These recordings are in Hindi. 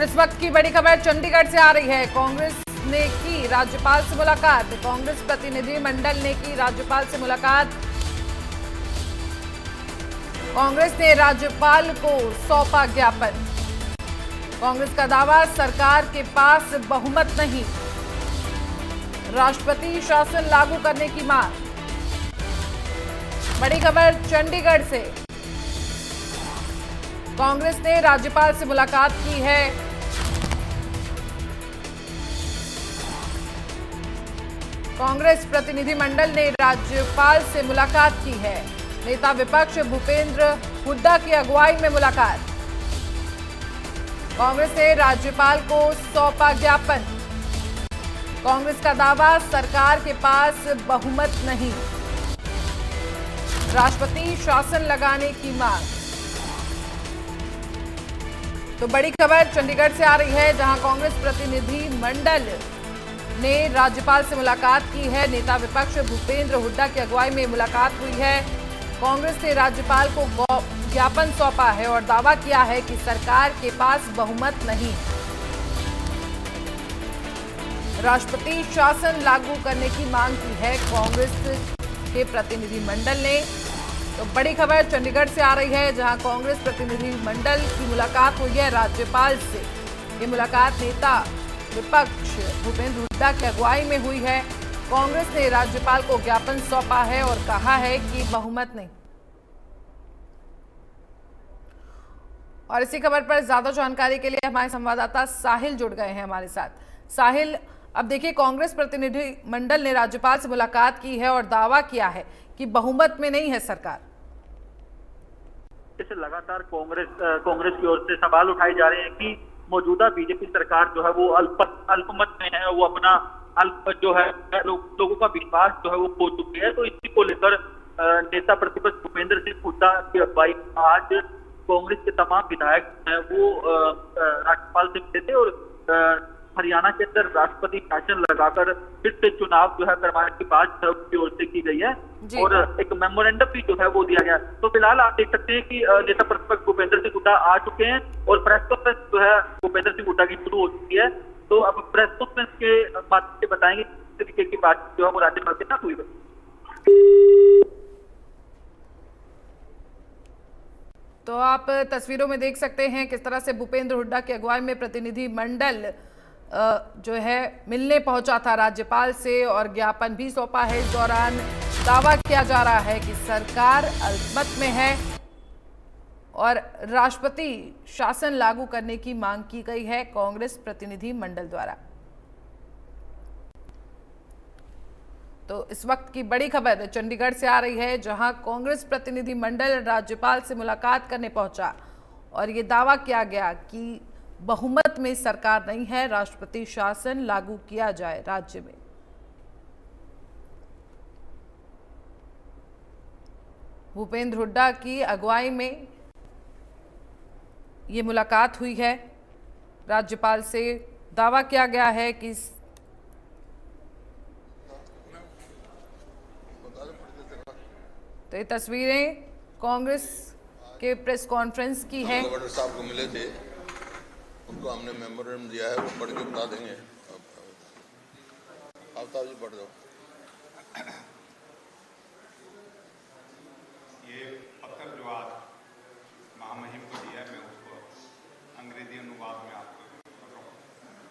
और इस वक्त की बड़ी खबर चंडीगढ़ से आ रही है। कांग्रेस ने की राज्यपाल से मुलाकात। कांग्रेस प्रतिनिधि मंडल ने की राज्यपाल से मुलाकात। कांग्रेस ने राज्यपाल को सौंपा ज्ञापन। कांग्रेस का दावा, सरकार के पास बहुमत नहीं, राष्ट्रपति शासन लागू करने की मांग। बड़ी खबर चंडीगढ़ से। कांग्रेस ने राज्यपाल से मुलाकात की है। कांग्रेस प्रतिनिधिमंडल ने राज्यपाल से मुलाकात की है। नेता विपक्ष भूपेंद्र हुड्डा की अगुवाई में मुलाकात। कांग्रेस ने राज्यपाल को सौंपा ज्ञापन। कांग्रेस का दावा, सरकार के पास बहुमत नहीं, राष्ट्रपति शासन लगाने की मांग। तो बड़ी खबर चंडीगढ़ से आ रही है, जहां कांग्रेस प्रतिनिधि मंडल ने राज्यपाल से मुलाकात की है। नेता विपक्ष भूपेंद्र हुड्डा की अगुवाई में मुलाकात हुई है। कांग्रेस ने राज्यपाल को ज्ञापन सौंपा है और दावा किया है कि सरकार के पास बहुमत नहीं, राष्ट्रपति शासन लागू करने की मांग की है कांग्रेस के प्रतिनिधिमंडल ने। तो बड़ी खबर चंडीगढ़ से आ रही है, जहां कांग्रेस प्रतिनिधि मंडल की मुलाकात हुई है राज्यपाल से। ये मुलाकात नेता विपक्ष भूपेंद्र हुड्डा की अगुवाई में हुई है। कांग्रेस ने राज्यपाल को ज्ञापन सौंपा है और कहा है कि बहुमत नहीं। और इसी खबर पर ज्यादा जानकारी के लिए हमारे संवाददाता साहिल जुड़ गए हैं हमारे साथ। साहिल, अब देखिए, कांग्रेस प्रतिनिधि मंडल ने राज्यपाल से मुलाकात की है और दावा किया है कि बहुमत में नहीं है सरकार। लगातार कांग्रेस की ओर से सवाल उठाए जा रहे हैं कि मौजूदा बीजेपी सरकार जो है वो अल्पमत में है, वो अपना जो है लोगों का विश्वास जो है वो खो चुकी है। तो इसी को लेकर नेता प्रतिपक्ष भूपेंद्र सिंह हुड्डा की अगुवाई आज कांग्रेस के तमाम विधायक हैं वो राज्यपाल से मिले थे और हरियाणा के अंदर राष्ट्रपति शासन लगाकर फिर से चुनाव जो है करवाने की बात की ओर से की गई है और एक मेमोरेंडम भी जो है वो दिया गया। तो फिलहाल आप देख सकते हैं कि नेता प्रतिपक्ष भूपेंद्र सिंह हुड्डा आ चुके हैं और प्रेस कॉन्फ्रेंस जो है भूपेंद्र सिंह हुड्डा की शुरू हो चुकी है। तो अब प्रेस कॉन्फ्रेंस के माध्यम से बताएंगे किस तरीके की बात जो है वो राज्यपाल के साथ हुई है। तो आप तस्वीरों में देख सकते हैं किस तरह से भूपेंद्र हुड्डा की अगुवाई में प्रतिनिधि मंडल जो है मिलने पहुंचा था राज्यपाल से और ज्ञापन भी सौंपा है। इस दौरान दावा किया जा रहा है कि सरकार अल्पमत में है और राष्ट्रपति शासन लागू करने की मांग की गई है कांग्रेस प्रतिनिधि मंडल द्वारा। तो इस वक्त की बड़ी खबर चंडीगढ़ से आ रही है, जहां कांग्रेस प्रतिनिधि मंडल राज्यपाल से मुलाकात करने पहुंचा और ये दावा किया गया कि बहुमत में सरकार नहीं है, राष्ट्रपति शासन लागू किया जाए राज्य में। भूपेंद्र हुड्डा की अगुवाई में ये मुलाकात हुई है राज्यपाल से। दावा किया गया है कि तो ये तस्वीरें कांग्रेस के प्रेस कॉन्फ्रेंस की हैं। गवर्नर साहब को मिले थे, उनको हमने मेमोरेंडम दिया है, वो पढ़ के बता देंगे। आफ्ताब जी पढ़ दो। ये पत्र जो आज महामहिम को दिया है, मैं उसको अंग्रेजी अनुवाद में आपको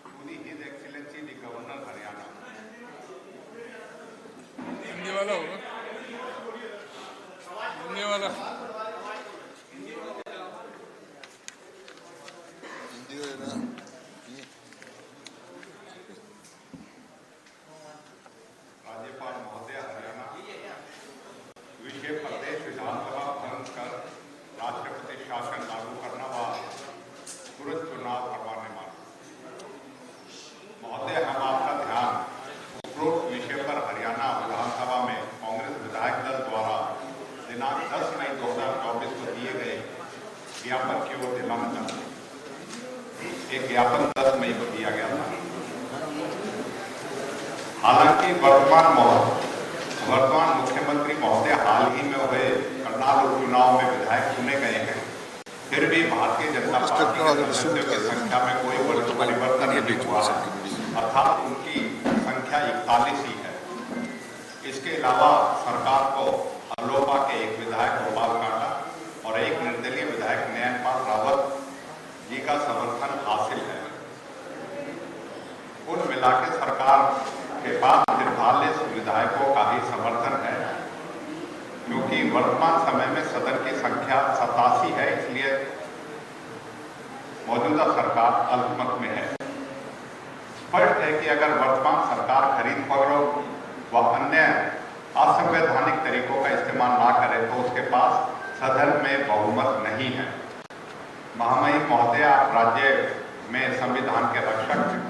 पूरी his excellency the governor Haryana. Hindi वाला होगा, हिंदी वाला राज्यपाल महोदय हरियाणा विषय प्रदेश विधानसभा भंग कर राष्ट्रपति शासन लागू करना व तुरंत चुनाव करवाने मांग। महोदय, हम आपका ध्यान उपरोक्त विषय पर हरियाणा विधानसभा में कांग्रेस विधायक दल द्वारा दिनांक 10 मई 2024 को दिए गए ज्ञापन की ओर दिलाना चाहते हैं। एक ज्ञापन 10 मई को दिया गया था। हालांकि वर्तमान मुख्यमंत्री महोदय हाल ही में हुए करनाल उपचुनाव में विधायक चुने गए हैं फिर भी भारतीय जनता पार्टी के सदस्यों की संख्या में कोई बड़ा परिवर्तन नहीं हुआ है, अर्थात उनकी संख्या 41 ही है। इसके अलावा सरकार को अलोपा के एक विधायक गोपाल कांडा और एक निर्दलीय विधायक नयनपाल रावत जी का समर्थन हासिल है। कुल मिलाकर सरकार के पास 43 विधायकों का ही समर्थन है, क्योंकि वर्तमान समय में सदन की संख्या 87 है, इसलिए मौजूदा सरकार अल्पमत में है। स्पष्ट है कि अगर वर्तमान सरकार खरीद फरोख्त व अन्य असंवैधानिक तरीकों का इस्तेमाल ना करे तो उसके पास सदन में बहुमत नहीं है। महामहिम महोदय, आप राज्य में संविधान के रक्षक हैं,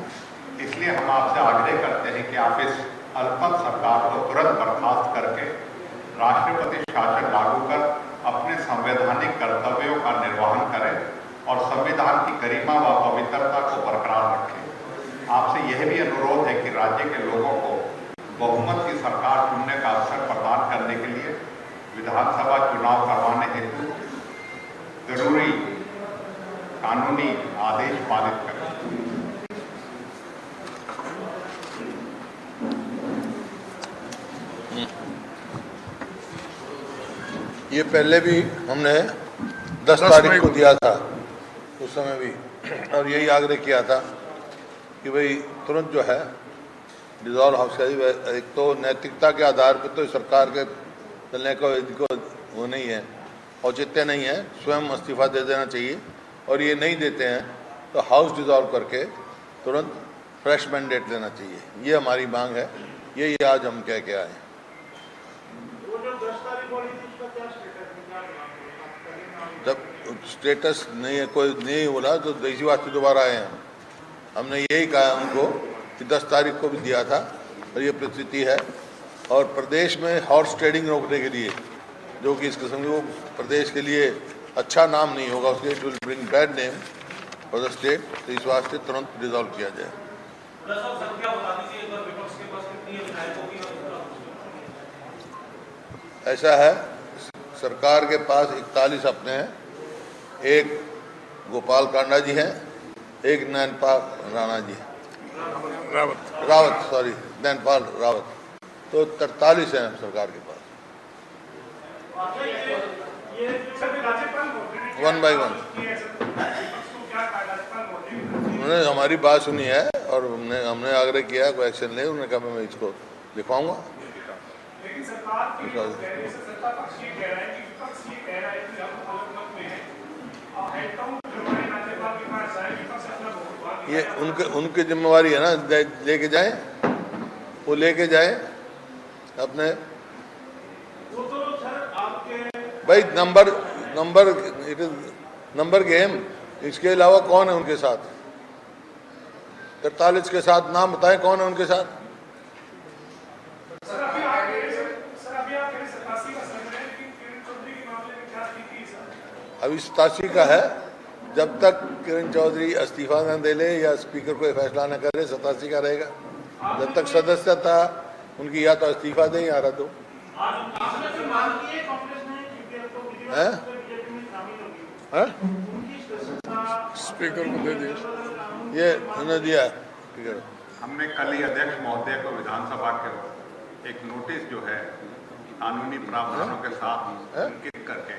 इसलिए हम आपसे आग्रह करते हैं कि आप इस अल्पमत सरकार को तुरंत बर्खास्त करके राष्ट्रपति शासन लागू कर अपने संवैधानिक कर्तव्यों का निर्वहन करें और संविधान की गरिमा व पवित्रता को बरकरार रखें। आपसे यह भी अनुरोध है कि राज्य के लोगों को बहुमत की सरकार चुनने का अवसर प्रदान करने के लिए विधानसभा चुनाव करवाने हेतु जरूरी कानूनी आदेश पारित करें। ये पहले भी हमने 10 तारीख को दिया था, उस समय भी, और यही आग्रह किया था कि भाई तुरंत जो है डिसॉल्व हाउस का, एक तो नैतिकता के आधार पर तो सरकार के चलने को इनको वो नहीं है, औचित्य नहीं है, स्वयं इस्तीफा दे देना चाहिए, और ये नहीं देते हैं तो हाउस डिसॉल्व करके तुरंत फ्रेश मैंडेट लेना चाहिए। ये हमारी मांग है, यही आज हम कह के आए। जब स्टेटस नहीं है, कोई नहीं बोला तो देशवासी से दोबारा आए हैं। हमने यही कहा उनको कि 10 तारीख को भी दिया था, और ये परिस्थिति है। और प्रदेश में हॉर्स ट्रेडिंग रोकने के लिए, जो कि इस किस्म के वो प्रदेश के लिए अच्छा नाम नहीं होगा, उसके it will bring bad name for the state, तो इस वास्ते तुरंत रिजॉल्व किया जाए। ऐसा है, सरकार के पास 41 अपने हैं, एक गोपाल कांडा जी हैं, एक नयनपाल राणा जी रावत सॉरी नयनपाल रावत, तो 43 हैं सरकार के पास, 1 by 1। उन्होंने हमारी बात सुनी है और हमने आग्रह किया कोई एक्शन ले, उन्होंने कहा मैं इसको लिखवाऊंगा। ये उनकी जिम्मेवारी है ना, लेके जाएं, वो लेके जाएं अपने भाई नंबर गेम। इसके अलावा कौन है उनके साथ? 43 के साथ नाम बताएं कौन है उनके साथ? अभी 87 का है, जब तक किरण चौधरी इस्तीफा न दे ले या स्पीकर कोई फैसला न करे 87 का रहेगा। जब तक सदस्यता उनकी या तो इस्तीफा दें या रद्द हो। स्पीकर को दे दिया, ये उन्होंने दिया है स्पीकर। हमने कल ही अध्यक्ष महोदय को विधानसभा के एक नोटिस जो है कानूनी प्रावधानों के साथ अंकित करके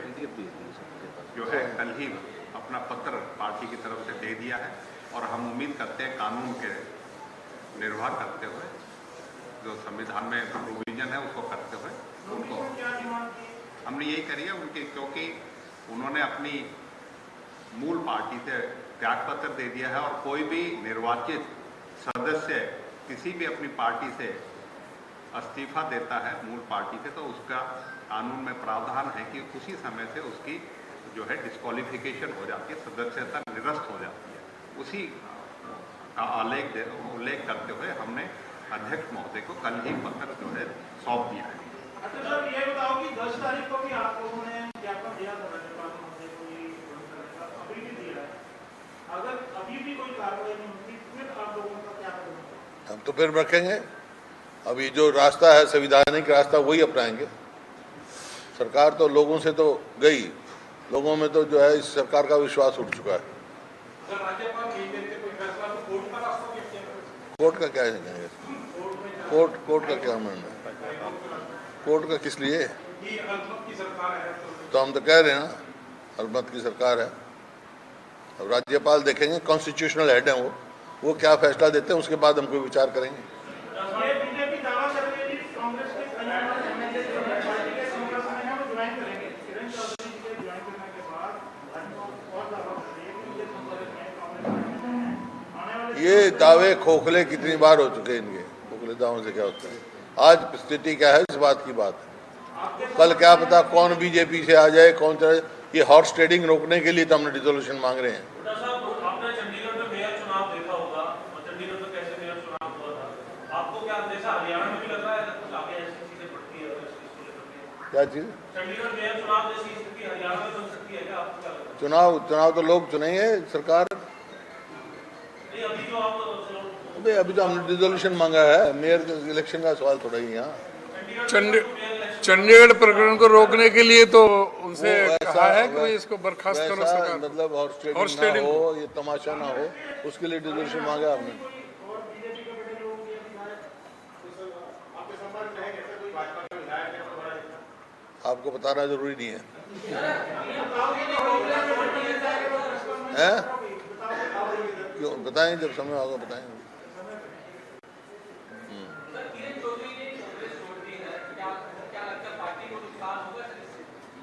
जो है कल ही अपना पत्र पार्टी की तरफ से दे दिया है, और हम उम्मीद करते हैं कानून के निर्वाह करते हुए, जो संविधान में प्रोविजन है उसको करते हुए उनको हमने यही करी है उनकी, क्योंकि उन्होंने अपनी मूल पार्टी से त्यागपत्र दे दिया है, और कोई भी निर्वाचित सदस्य किसी भी अपनी पार्टी से इस्तीफा देता है मूल पार्टी से, तो उसका कानून में प्रावधान है कि उसी समय से उसकी जो है डिस्क्वालिफिकेशन हो जाती है, सदस्यता निरस्त हो जाती है। उसी का उल्लेख करते हुए हमने अध्यक्ष महोदय को कल ही पत्र जो है सौंप दिया है। अच्छा सर, ये बताओ कि 10 तारीख को भी आप लोगों ने ज्ञापन दिया था राज्यपाल महोदय को, अभी भी दिया है, अगर अभी भी कोई कार्रवाई नहीं होती फिर आप लोगों का क्या करेंगे? हम तो फिर रखेंगे, अभी जो रास्ता है संवैधानिक रास्ता वही अपनाएंगे। सरकार तो लोगों से तो गई, लोगों में तो जो है इस सरकार का विश्वास उठ चुका है। कोर्ट का क्या है? कोर्ट का क्या मानना है? कोर्ट का किस लिए? तो हम तो कह रहे हैं ना, अल्पमत की सरकार है। अब राज्यपाल देखेंगे, कॉन्स्टिट्यूशनल हेड है वो क्या फैसला देते हैं, उसके बाद हम कोई विचार करेंगे। बीजेपी दावा कर रही है कि कांग्रेस के कई एमएलए जो पार्टी के कांग्रेस में है वो ज्वाइन करेंगे। किरण चौधरी जी के ज्वाइन करने के बाद और दावा कर रही है कि ये कांग्रेस में आने वाले ये दावे खोखले कितनी बार हो चुके हैं इनके, खोखले दावों से क्या होता है। आज स्थिति क्या है, इस बात की बात है। कल क्या पता कौन बीजेपी से आ जाए, कौन चले। ये हॉर्स ट्रेडिंग रोकने के लिए तो हमने डिसोल्यूशन मांग रहे हैं। आपने चंडीगढ़ में मेयर चुनाव देखा होगा और चंडीगढ़ में कैसे मेयर चुनाव हुआ था, आपको क्या जैसा हरियाणा में भी लग रहा है कुछ आगे ऐसी चीजें बढ़ती है इसको लेकर? क्या चीज? चंडीगढ़ मेयर चुनाव जैसी स्थिति हरियाणा में बन सकती है क्या? आपको क्या लगता है? चुनाव तो लोग चुनेंगे, सरकार नहीं, अभी जो आप अभी तो हमने डिसोल्यूशन मांगा है। मेयर इलेक्शन का सवाल थोड़ा ही यहाँ। चंडीगढ़ प्रकरण को रोकने के लिए तो उनसे कहा है कि भाई इसको बर्खास्त करो वैसा सरकार। मतलब हॉर्स ट्रेडिंग ना हो, ये तमाशा ना हो, उसके लिए डिसोल्यूशन मांगा हमने। आपको बताना जरूरी नहीं है, हैं? क्यों बताएं, जब समय होगा बताएंगे।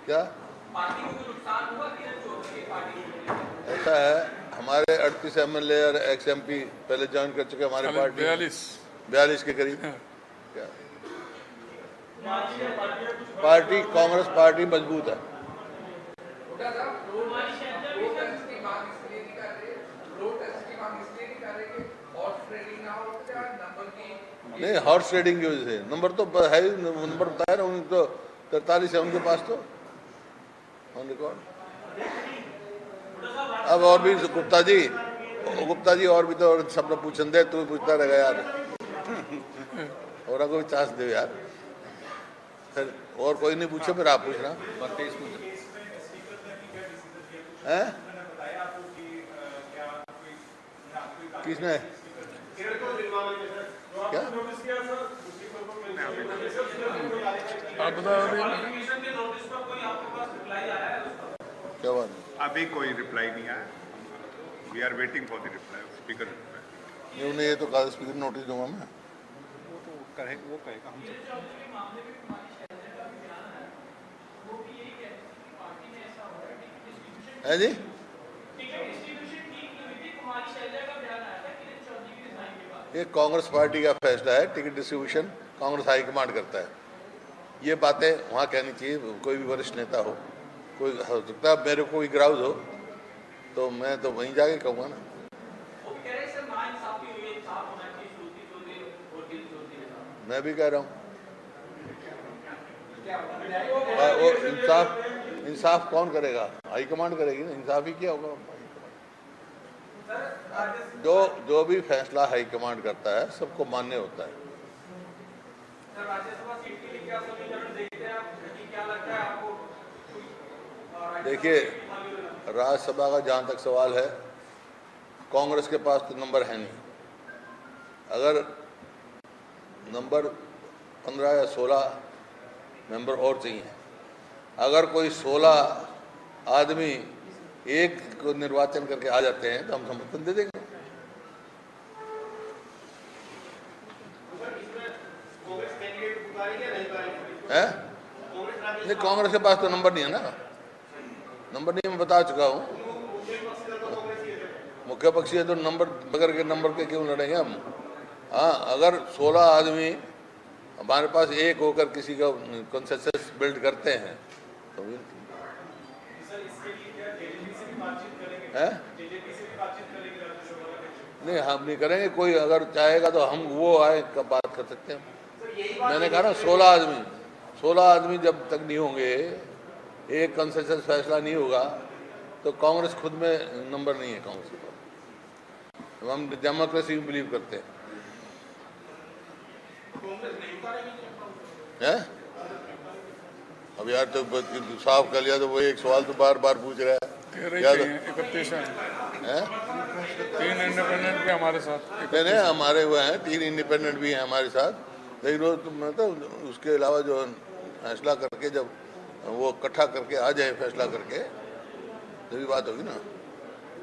क्या ऐसा है, हमारे 38 एमएलए और एक्स एमपी पहले ज्वाइन कर चुके हमारे पार्टी 42 के करीब। क्या पार्टी, कांग्रेस पार्टी मजबूत है। नहीं, हॉर्स ट्रेडिंग की वजह से नंबर तो है ही, नंबर बताया ना उनको, तो 43 है उनके पास तो ऑन रिकॉर्ड। अब और भी गुप्ता जी और भी तो सब लोग पूछन दे, तू पूछता रहेगा यार और को भी चांस दे यार। फिर और कोई नहीं पूछे, फिर आप पूछना है। किसने क्या आप बताओ। क्या बात? अभी कोई रिप्लाई नहीं आया। We are waiting for the reply, speaker नहीं, उन्हें ये तो कहा स्पीकर नोटिस दूंगा मैं। वो कहेगा हम है जी। ये कांग्रेस पार्टी का फैसला है, टिकट डिस्ट्रीब्यूशन कांग्रेस हाईकमांड करता है। ये बातें वहाँ कहनी चाहिए, कोई भी वरिष्ठ नेता हो, कोई हो सकता है मेरे को कोई ग्राउज हो तो मैं तो वहीं जाके कहूँगा ना। मैं भी कह रहा हूँ, वो इंसाफ कौन करेगा? हाईकमांड करेगी ना, इंसाफ ही क्या होगा। जो भी फैसला हाईकमांड करता है सबको मान्य होता है। देखिए, राज्यसभा का जहाँ तक सवाल है, कांग्रेस के पास तो नंबर है नहीं। अगर नंबर 15 या 16 मेंबर और चाहिए, अगर कोई 16 आदमी एक को निर्वाचन करके आ जाते हैं तो हम समर्थन दे देंगे। हैं? नहीं, कांग्रेस के पास तो नंबर नहीं है ना, नंबर नहीं, मैं बता चुका हूँ। मुख्य पक्षी है तो नंबर बगैर के नंबर के क्यों लड़ेंगे हम? हाँ, अगर 16 आदमी हमारे पास एक होकर किसी का कंसेंसस बिल्ड करते हैं तो है? नहीं, हम नहीं करेंगे। कोई अगर चाहेगा तो हम वो आए कब बात कर सकते हैं। मैंने कहा ना 16 आदमी जब तक नहीं होंगे, एक कंसेंसस फैसला नहीं होगा तो कांग्रेस खुद में नंबर नहीं है कांग्रेस के पास। हम डेमोक्रेसी में बिलीव करते हैं। अब यार तो साफ कर लिया, तो वो एक सवाल तो बार बार पूछ रहा है। 31 हैं? 3 इंडिपेंडेंट भी हमारे साथ। नहीं, हमारे वो हैं 3 इंडिपेंडेंट भी हैं हमारे साथ, लेकिन वो तो मतलब उसके अलावा जो फैसला करके जब वो इकट्ठा करके आ जाए, फैसला करके जब भी बात होगी ना,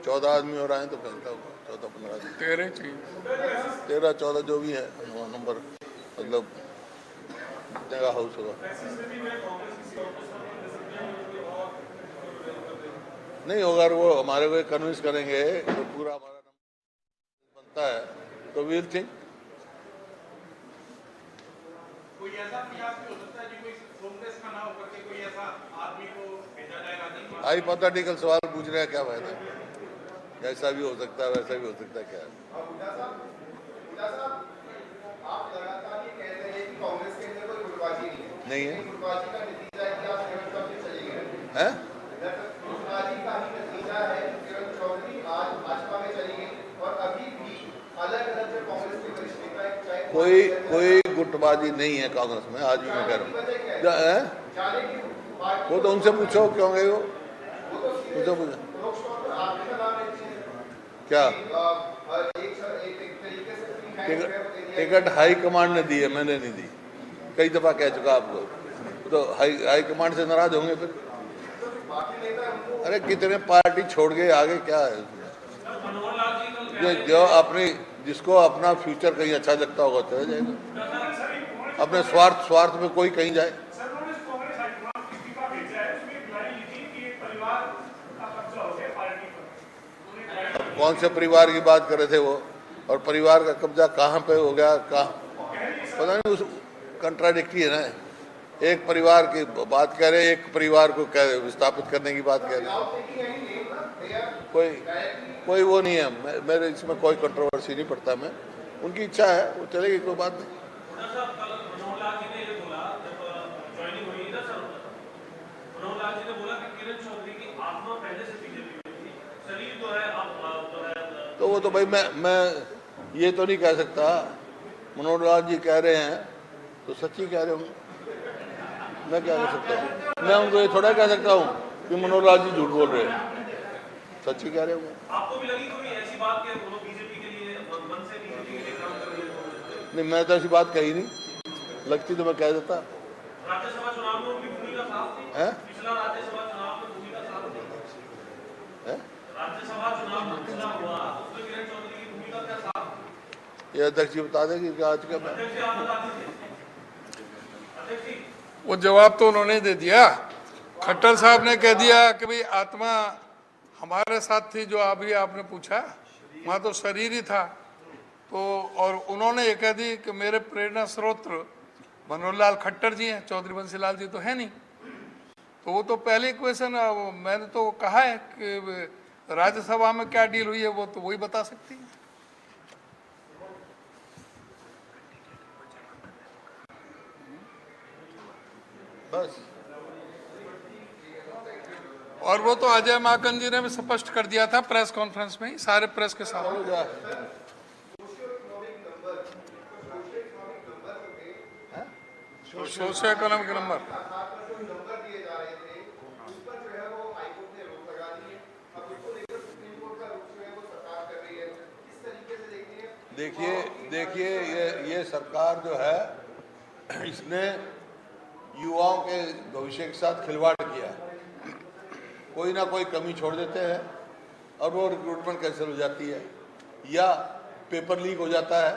14 आदमी हो रहे हैं तो फैसला होगा। 14-15 आदमी, 13 चाहिए, 13-14 जो भी है नंबर, मतलब जगह हाउस होगा। नहीं होगा, वो हमारे को कन्विंस करेंगे तो पूरा हमारा नंबर बनता है तो वील थिंक। कोई ऐसा प्रयास भी हो सकता है कि कोई कांग्रेस का ना होकर के कोई ऐसा आदमी को भेजा जाए राजनीति में? हाइपोथेटिकल सवाल पूछ रहे हैं, क्या फायदा? ऐसा भी हो सकता है, वैसा भी हो सकता है, क्या है? आप लगातार ये कह रहे हैं कि कांग्रेस के अंदर कोई गुटबाजी नहीं है। गुटबाजी का नतीजा है कि आप किरण चौधरी चले गए हैं? गुटबाजी का ही नतीजा है किरण चौधरी आज भाजपा में चली गई, और अभी भी अलग अलग जो कांग्रेस के वरिष्ठ नेता चाहे कोई गुटबाजी नहीं है कांग्रेस में, आज भी मैं कह रहा हूँ। वो तो उनसे पूछो क्यों गए हो, पूछो क्या टिकट हाई कमांड ने दी है, मैंने नहीं दी। कई दफा कह चुका आपको, तो हाई कमांड से नाराज होंगे फिर। अरे कितने पार्टी छोड़ गए, आगे क्या है? जो अपनी जिसको अपना फ्यूचर कहीं अच्छा लगता होगा चले जाएगा, अपने स्वार्थ में कोई कहीं जाए। कौन से परिवार की बात कर रहे थे वो, और परिवार का कब्जा कहाँ पे हो गया, कहाँ पता नहीं, उस कंट्राडिक्टी है ना। एक परिवार की बात कह रहे, एक परिवार को विस्थापित करने की बात कह रहे। कोई वो नहीं है, मेरे इसमें कोई कंट्रोवर्सी नहीं पड़ता। मैं उनकी इच्छा है, वो चलेगी, कोई बात नहीं। तो वो तो भाई मैं ये तो नहीं कह सकता। मनोहर लाल जी कह रहे हैं तो सच्ची कह रहे होंगे, मैं क्या कह सकता हूँ? मैं उनको ये थोड़ा कह सकता हूँ कि मनोहर लाल जी झूठ बोल रहे हैं, सच्ची कह रहे होंगे। आपको भी लगी कोई ऐसी बात कि वो बीजेपी के लिए मन से बीजेपी के लिए काम कर रहे हैं? नहीं, मैं तो ऐसी बात कही नहीं, लगती तो मैं कह देता। राज्यसभा चुनाव में उनकी भूमिका साफ थी। पिछला राज्यसभा चुनाव में भूमिका साफ थी। राज्यसभा चुनाव में पिछला हुआ, उसमें किरण चौधरी की भूमिका क्या साफ थी? ये अध्यक्ष जी बता देंगे कि आज का अध्यक्ष जी आप बता दीजिए। अध्यक्ष जी, वो जवाब तो उन्होंने दे दिया। खट्टर साहब ने कह दिया कि भाई आत्मा हमारे साथ थी, जो अभी आपने पूछा, वहाँ तो शरीर ही था। तो और उन्होंने ये कह दी कि मेरे प्रेरणा स्रोत मनोहर लाल खट्टर जी हैं, चौधरी बंसीलाल जी तो है नहीं। तो वो तो पहले क्वेश्चन मैंने तो कहा है कि राज्यसभा में क्या डील हुई है, वो तो वही बता सकती है। बस। और वो तो अजय माकन जी ने भी स्पष्ट कर दिया था प्रेस कॉन्फ्रेंस में ही, सारे प्रेस के साथ। सोशियो इकोनॉमिक नंबर देखिए ये सरकार जो है, इसने युवाओं के भविष्य के साथ खिलवाड़ किया। कोई ना कोई कमी छोड़ देते हैं और वो रिक्रूटमेंट कैंसिल हो जाती है, या पेपर लीक हो जाता है,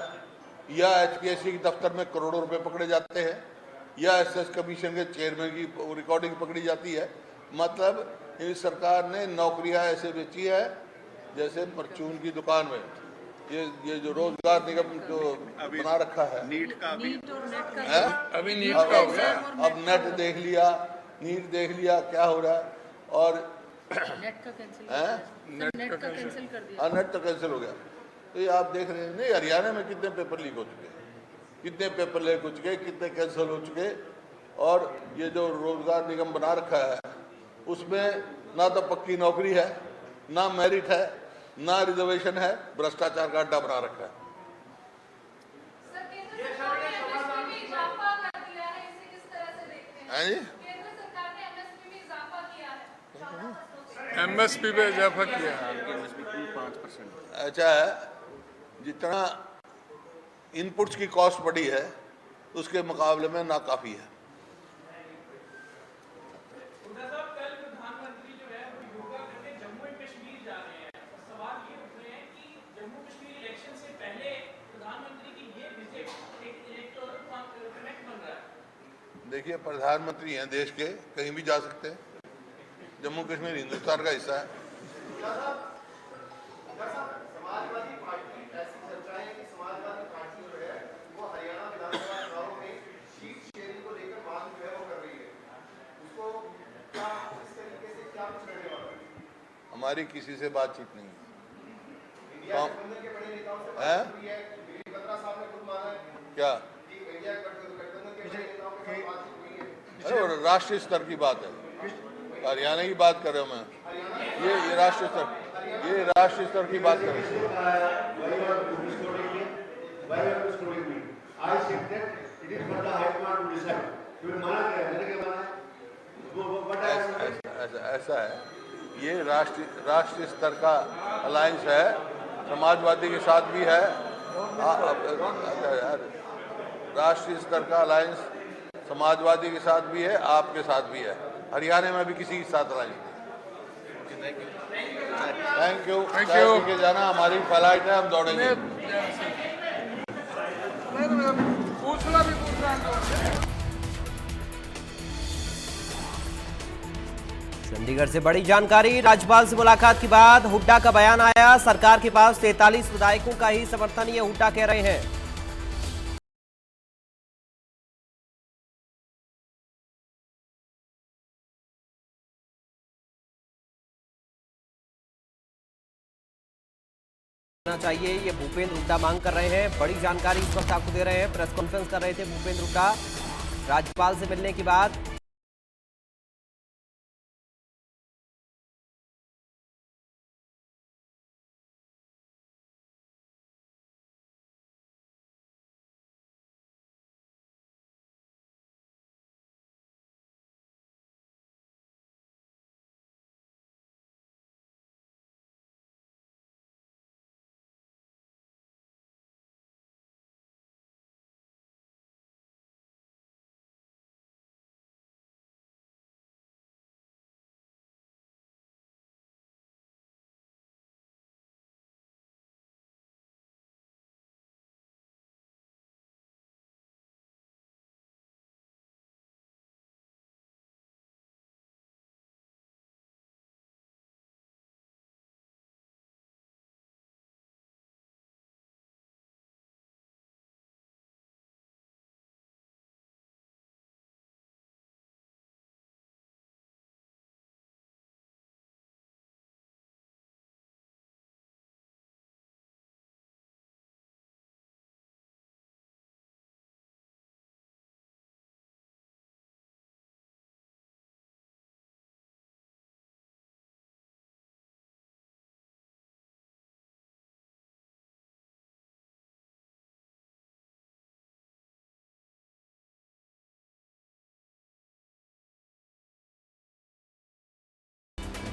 या HPSC के दफ्तर में करोड़ों रुपए पकड़े जाते हैं, या SS कमीशन के चेयरमैन की रिकॉर्डिंग पकड़ी जाती है। मतलब इस सरकार ने नौकरियां ऐसे बेची है जैसे परचून की दुकान में। ये जो रोजगार निगम जो बना रखा है, नीट का अभी नीट का हो गया। अब नेट देख लिया, नीट देख लिया, क्या हो रहा है। और नेट का कैंसिल कर दिया। हाँ, नेट तो कैंसिल हो गया। तो ये आप देख रहे हैं, नहीं हरियाणा में कितने पेपर लीक हो चुके, कितने पेपर लीक हो चुके, कितने कैंसिल हो चुके। और ये जो रोजगार निगम बना रखा है, उसमें ना तो पक्की नौकरी है, ना मेरिट है, ना रिजर्वेशन है, भ्रष्टाचार का अड्डा बना रखा है। हैं जी? एमएसपी पे इजाफा किया। ऐसा है, जितना इनपुट्स की कॉस्ट बढ़ी है उसके मुकाबले में नाकाफी है। कल प्रधानमंत्री जो है वो योगा करने जम्मू एंड कश्मीर जा रहे हैं। सवाल ये उठ रहे हैं कि जम्मू कश्मीर इलेक्शन से पहले प्रधानमंत्री की ये विजिट एक इलेक्टोरल कनेक्ट बन रहा है। देखिए, प्रधानमंत्री हैं देश के, कहीं भी जा सकते हैं। जम्मू कश्मीर हिंदुस्तान का हिस्सा है। समाजवादी पार्टी ऐसी चर्चा है कि समाजवादी पार्टी जो है वो हरियाणा विधानसभा चुनाव में सीट शेयरिंग को लेकर मांग जो है वो कर रही है। उसको क्या इस तरीके से क्या कुछ करने वाला है? हमारी किसी से बातचीत नहीं है। इंडिया गठबंधन के बड़े नेताओं से बात हुई है। वीरेंद्र बत्रा साहब ने खुद माना है क्या? कि इंडिया गठबंधन के बड़े नेताओं के साथ बातचीत हुई है। अरे वो राष्ट्रीय स्तर की बात है। हरियाणा की बात कर रहा हूँ मैं। ये राष्ट्रीय स्तर, ये राष्ट्रीय स्तर की बात कर रहा हूँ। ऐसा है, ये राष्ट्रीय स्तर का अलायंस है। समाजवादी के साथ भी है। राष्ट्रीय स्तर का अलायंस समाजवादी के साथ भी है, आपके साथ भी है। हरियाणा में भी किसी के साथ अलायंस नहीं। Thank you. के जाना, हमारी फ्लाइट है, हम दौड़ेंगे। पूछना भी पूछना। चंडीगढ़ से बड़ी जानकारी। राज्यपाल से मुलाकात के बाद हुड्डा का बयान आया। सरकार के पास 43 विधायकों का ही समर्थन, ये हुड्डा कह रहे हैं। चाहिए, ये भूपेंद्र हुड्डा मांग कर रहे हैं। बड़ी जानकारी इस वक्त आपको दे रहे हैं। प्रेस कॉन्फ्रेंस कर रहे थे भूपेंद्र हुड्डा राज्यपाल से मिलने के बाद।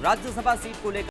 राज्यसभा सीट को लेकर